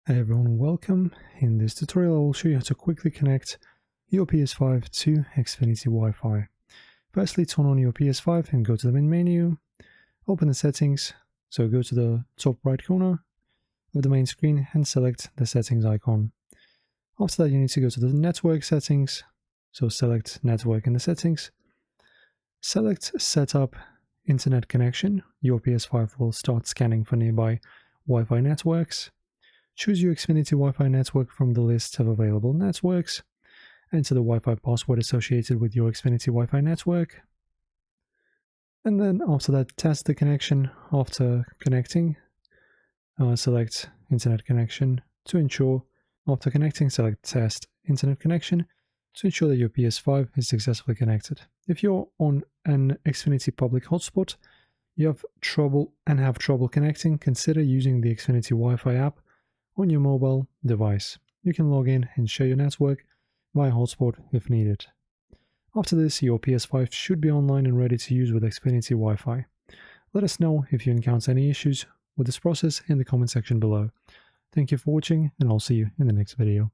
Hey everyone, welcome. In this tutorial I will show you how to quickly connect your PS5 to Xfinity Wi-Fi. Firstly, turn on your PS5 and go to the main menu, open the settings, so go to the top right corner of the main screen and select the settings icon. After that you need to go to the network settings, so select network in the settings, select setup internet connection. Your PS5 will start scanning for nearby Wi-Fi networks. Choose your Xfinity Wi-Fi network from the list of available networks. Enter the Wi-Fi password associated with your Xfinity Wi-Fi network. And then after that, test the connection. After connecting, select Internet Connection to ensure. After connecting, select Test Internet Connection to ensure that your PS5 is successfully connected. If you're on an Xfinity public hotspot, you have trouble connecting, consider using the Xfinity Wi-Fi app on your mobile device. You can log in and share your network via hotspot if needed. After this, your PS5 should be online and ready to use with Xfinity Wi-Fi. Let us know if you encounter any issues with this process in the comment section below. Thank you for watching, and I'll see you in the next video.